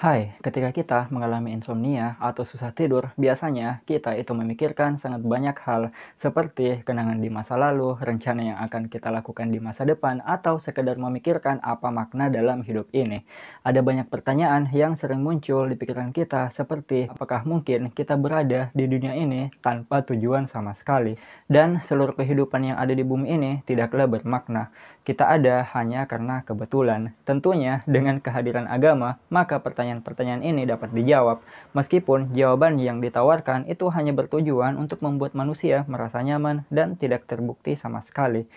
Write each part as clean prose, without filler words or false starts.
Hai, ketika kita mengalami insomnia atau susah tidur, biasanya kita itu memikirkan sangat banyak hal seperti kenangan di masa lalu, rencana yang akan kita lakukan di masa depan, atau sekedar memikirkan apa makna dalam hidup ini. Ada banyak pertanyaan yang sering muncul di pikiran kita seperti apakah mungkin kita berada di dunia ini tanpa tujuan sama sekali, dan seluruh kehidupan yang ada di bumi ini tidaklah bermakna. Kita ada hanya karena kebetulan. Tentunya dengan kehadiran agama, maka pertanyaan-pertanyaan ini dapat dijawab, meskipun jawaban yang ditawarkan itu hanya bertujuan untuk membuat manusia merasa nyaman dan tidak terbukti sama sekali.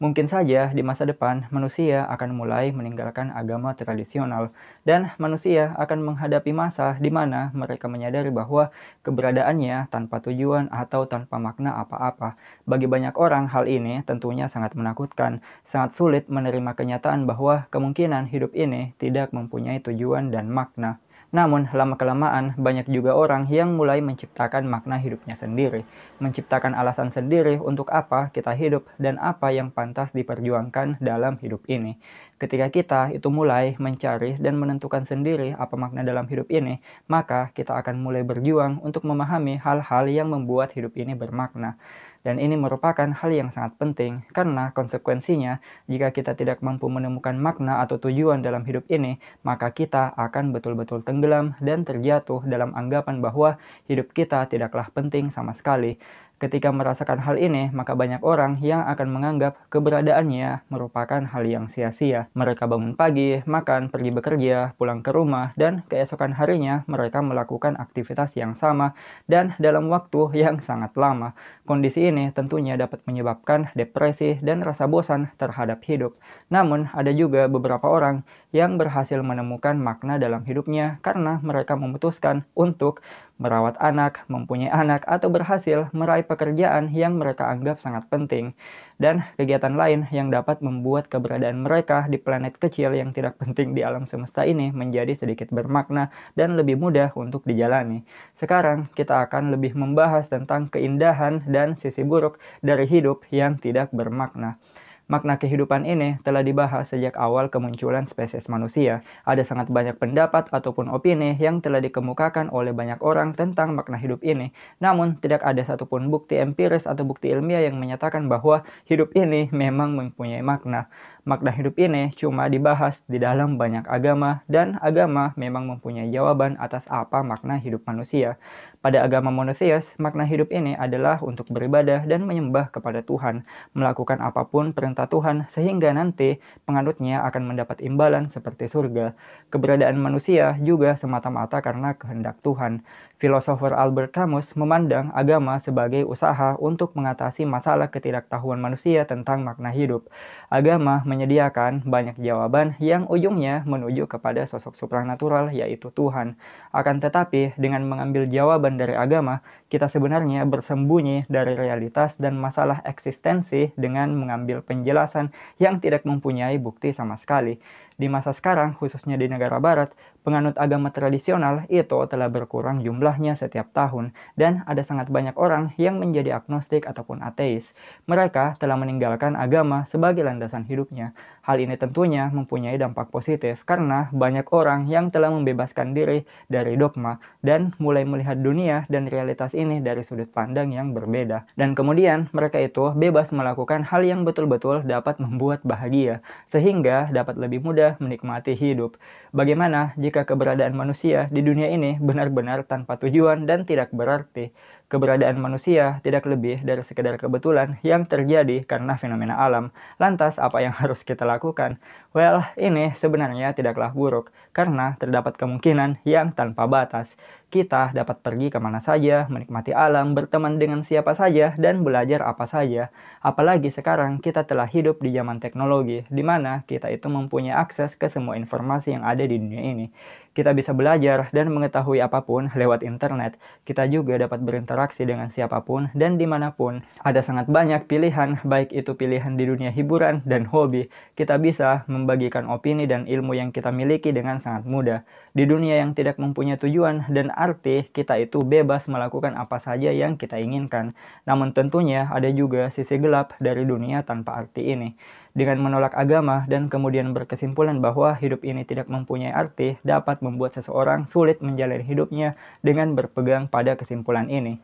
Mungkin saja di masa depan manusia akan mulai meninggalkan agama tradisional, dan manusia akan menghadapi masa di mana mereka menyadari bahwa keberadaannya tanpa tujuan atau tanpa makna apa-apa. Bagi banyak orang, hal ini tentunya sangat menakutkan. Sangat sulit menerima kenyataan bahwa kemungkinan hidup ini tidak mempunyai tujuan dan makna. Namun, lama-kelamaan banyak juga orang yang mulai menciptakan makna hidupnya sendiri, menciptakan alasan sendiri untuk apa kita hidup dan apa yang pantas diperjuangkan dalam hidup ini. Ketika kita itu mulai mencari dan menentukan sendiri apa makna dalam hidup ini, maka kita akan mulai berjuang untuk memahami hal-hal yang membuat hidup ini bermakna. Dan ini merupakan hal yang sangat penting, karena konsekuensinya, jika kita tidak mampu menemukan makna atau tujuan dalam hidup ini, maka kita akan betul-betul tenggelam dan terjatuh dalam anggapan bahwa hidup kita tidaklah penting sama sekali. Ketika merasakan hal ini, maka banyak orang yang akan menganggap keberadaannya merupakan hal yang sia-sia. Mereka bangun pagi, makan, pergi bekerja, pulang ke rumah, dan keesokan harinya mereka melakukan aktivitas yang sama dan dalam waktu yang sangat lama. Kondisi ini tentunya dapat menyebabkan depresi dan rasa bosan terhadap hidup. Namun, ada juga beberapa orang yang berhasil menemukan makna dalam hidupnya karena mereka memutuskan untuk merawat anak, mempunyai anak, atau berhasil meraih pekerjaan yang mereka anggap sangat penting, dan kegiatan lain yang dapat membuat keberadaan mereka di planet kecil yang tidak penting di alam semesta ini menjadi sedikit bermakna dan lebih mudah untuk dijalani. Sekarang kita akan lebih membahas tentang keindahan dan sisi buruk dari hidup yang tidak bermakna. Makna kehidupan ini telah dibahas sejak awal kemunculan spesies manusia. Ada sangat banyak pendapat ataupun opini yang telah dikemukakan oleh banyak orang tentang makna hidup ini. Namun, tidak ada satupun bukti empiris atau bukti ilmiah yang menyatakan bahwa hidup ini memang mempunyai makna. Makna hidup ini cuma dibahas di dalam banyak agama, dan agama memang mempunyai jawaban atas apa makna hidup manusia. Pada agama monoteis, makna hidup ini adalah untuk beribadah dan menyembah kepada Tuhan, melakukan apapun perintah Tuhan sehingga nanti penganutnya akan mendapat imbalan seperti surga. Keberadaan manusia juga semata-mata karena kehendak Tuhan. Filosofer Albert Camus memandang agama sebagai usaha untuk mengatasi masalah ketidaktahuan manusia tentang makna hidup. Agama menyediakan banyak jawaban yang ujungnya menuju kepada sosok supranatural, yaitu Tuhan. Akan tetapi, dengan mengambil jawaban dari agama, kita sebenarnya bersembunyi dari realitas dan masalah eksistensi dengan mengambil penjelasan yang tidak mempunyai bukti sama sekali. Di masa sekarang, khususnya di negara barat, penganut agama tradisional itu telah berkurang jumlahnya setiap tahun, dan ada sangat banyak orang yang menjadi agnostik ataupun ateis. Mereka telah meninggalkan agama sebagai landasan hidupnya. Hal ini tentunya mempunyai dampak positif karena banyak orang yang telah membebaskan diri dari dogma dan mulai melihat dunia dan realitas ini dari sudut pandang yang berbeda. Dan kemudian mereka itu bebas melakukan hal yang betul-betul dapat membuat bahagia, sehingga dapat lebih mudah menikmati hidup. Bagaimana jika keberadaan manusia di dunia ini benar-benar tanpa tujuan dan tidak berarti? Keberadaan manusia tidak lebih dari sekedar kebetulan yang terjadi karena fenomena alam. Lantas, apa yang harus kita lakukan? Well, ini sebenarnya tidaklah buruk, karena terdapat kemungkinan yang tanpa batas. Kita dapat pergi kemana saja, menikmati alam, berteman dengan siapa saja, dan belajar apa saja. Apalagi sekarang kita telah hidup di zaman teknologi, di mana kita itu mempunyai akses ke semua informasi yang ada di dunia ini. Kita bisa belajar dan mengetahui apapun lewat internet. Kita juga dapat berinteraksi dengan siapapun dan dimanapun. Ada sangat banyak pilihan, baik itu pilihan di dunia hiburan dan hobi. Kita bisa membagikan opini dan ilmu yang kita miliki dengan sangat mudah. Di dunia yang tidak mempunyai tujuan dan arti kita itu bebas melakukan apa saja yang kita inginkan. Namun tentunya ada juga sisi gelap dari dunia tanpa arti ini. Dengan menolak agama dan kemudian berkesimpulan bahwa hidup ini tidak mempunyai arti, dapat membuat seseorang sulit menjalani hidupnya dengan berpegang pada kesimpulan ini.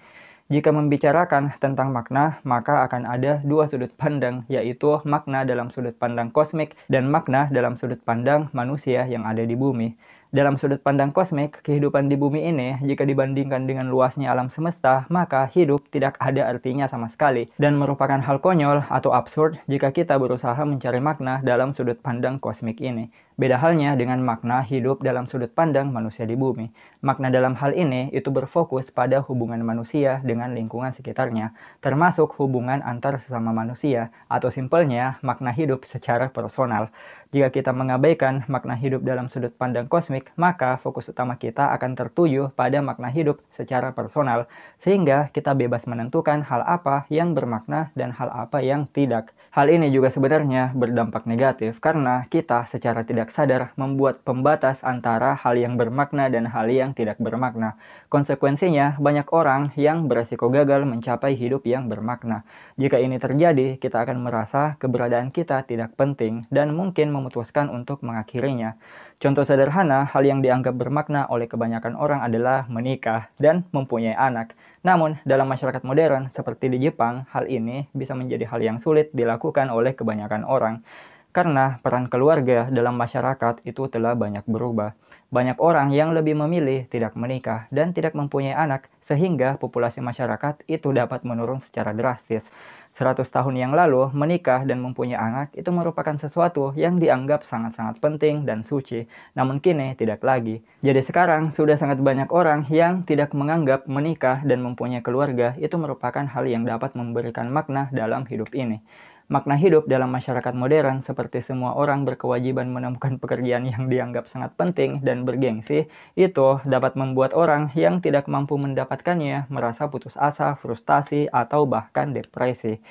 Jika membicarakan tentang makna, maka akan ada dua sudut pandang, yaitu makna dalam sudut pandang kosmik dan makna dalam sudut pandang manusia yang ada di bumi. Dalam sudut pandang kosmik, kehidupan di bumi ini, jika dibandingkan dengan luasnya alam semesta, maka hidup tidak ada artinya sama sekali, dan merupakan hal konyol atau absurd jika kita berusaha mencari makna dalam sudut pandang kosmik ini. Beda halnya dengan makna hidup dalam sudut pandang manusia di bumi. Makna dalam hal ini itu berfokus pada hubungan manusia dengan lingkungan sekitarnya, termasuk hubungan antar sesama manusia, atau simpelnya makna hidup secara personal. Jika kita mengabaikan makna hidup dalam sudut pandang kosmik, maka fokus utama kita akan tertuju pada makna hidup secara personal, sehingga kita bebas menentukan hal apa yang bermakna dan hal apa yang tidak. Hal ini juga sebenarnya berdampak negatif karena kita secara tidak sadar membuat pembatas antara hal yang bermakna dan hal yang tidak bermakna. Konsekuensinya, banyak orang yang beresiko gagal mencapai hidup yang bermakna. Jika ini terjadi, kita akan merasa keberadaan kita tidak penting dan mungkin memutuskan untuk mengakhirinya. Contoh sederhana, hal yang dianggap bermakna oleh kebanyakan orang adalah menikah dan mempunyai anak. Namun, dalam masyarakat modern seperti di Jepang, hal ini bisa menjadi hal yang sulit dilakukan oleh kebanyakan orang. Karena peran keluarga dalam masyarakat itu telah banyak berubah. Banyak orang yang lebih memilih tidak menikah dan tidak mempunyai anak, sehingga populasi masyarakat itu dapat menurun secara drastis. 100 tahun yang lalu, menikah dan mempunyai anak itu merupakan sesuatu yang dianggap sangat-sangat penting dan suci, namun kini tidak lagi. Jadi sekarang sudah sangat banyak orang yang tidak menganggap menikah dan mempunyai keluarga itu merupakan hal yang dapat memberikan makna dalam hidup ini. Makna hidup dalam masyarakat modern seperti semua orang berkewajiban menemukan pekerjaan yang dianggap sangat penting dan bergengsi, itu dapat membuat orang yang tidak mampu mendapatkannya merasa putus asa, frustasi, atau bahkan depresi.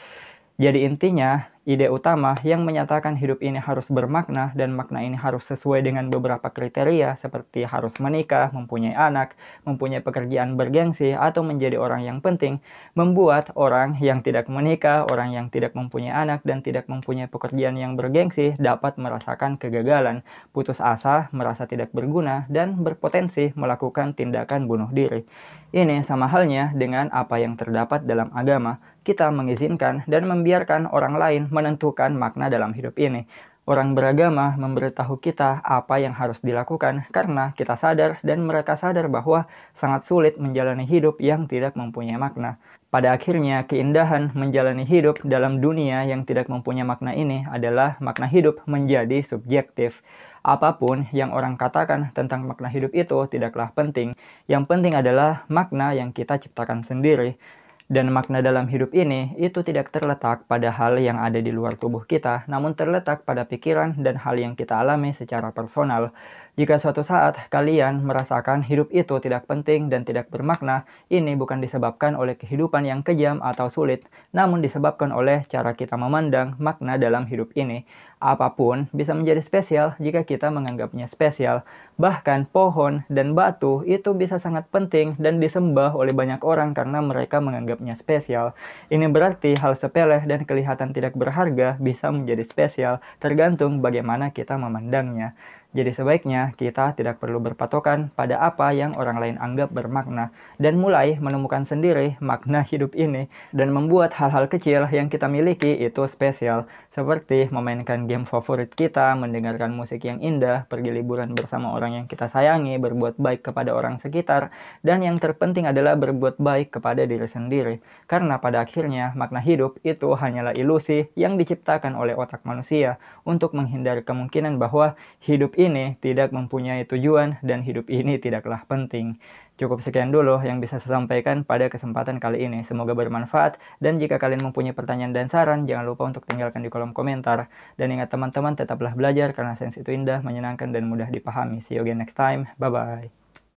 Jadi intinya, ide utama yang menyatakan hidup ini harus bermakna dan makna ini harus sesuai dengan beberapa kriteria seperti harus menikah, mempunyai anak, mempunyai pekerjaan bergengsi, atau menjadi orang yang penting, membuat orang yang tidak menikah, orang yang tidak mempunyai anak, dan tidak mempunyai pekerjaan yang bergengsi dapat merasakan kegagalan, putus asa, merasa tidak berguna, dan berpotensi melakukan tindakan bunuh diri. Ini sama halnya dengan apa yang terdapat dalam agama. Kita mengizinkan dan membiarkan orang lain menentukan makna dalam hidup ini. Orang beragama memberitahu kita apa yang harus dilakukan karena kita sadar dan mereka sadar bahwa sangat sulit menjalani hidup yang tidak mempunyai makna. Pada akhirnya, keindahan menjalani hidup dalam dunia yang tidak mempunyai makna ini adalah makna hidup menjadi subjektif. Apapun yang orang katakan tentang makna hidup itu tidaklah penting. Yang penting adalah makna yang kita ciptakan sendiri. Dan makna dalam hidup ini itu tidak terletak pada hal yang ada di luar tubuh kita, namun terletak pada pikiran dan hal yang kita alami secara personal. Jika suatu saat kalian merasakan hidup itu tidak penting dan tidak bermakna, ini bukan disebabkan oleh kehidupan yang kejam atau sulit, namun disebabkan oleh cara kita memandang makna dalam hidup ini. Apapun bisa menjadi spesial jika kita menganggapnya spesial. Bahkan pohon dan batu itu bisa sangat penting dan disembah oleh banyak orang karena mereka menganggapnya spesial. Ini berarti hal sepele dan kelihatan tidak berharga bisa menjadi spesial, tergantung bagaimana kita memandangnya. Jadi sebaiknya kita tidak perlu berpatokan pada apa yang orang lain anggap bermakna dan mulai menemukan sendiri makna hidup ini dan membuat hal-hal kecil yang kita miliki itu spesial, seperti memainkan game favorit kita, mendengarkan musik yang indah, pergi liburan bersama orang yang kita sayangi, berbuat baik kepada orang sekitar, dan yang terpenting adalah berbuat baik kepada diri sendiri. Karena pada akhirnya makna hidup itu hanyalah ilusi yang diciptakan oleh otak manusia untuk menghindari kemungkinan bahwa hidup ini tidak mempunyai tujuan dan hidup ini tidaklah penting. Cukup sekian dulu yang bisa saya sampaikan pada kesempatan kali ini. Semoga bermanfaat dan jika kalian mempunyai pertanyaan dan saran, jangan lupa untuk tinggalkan di kolom komentar. Dan ingat teman-teman, tetaplah belajar karena sains itu indah, menyenangkan, dan mudah dipahami. See you again next time. Bye-bye.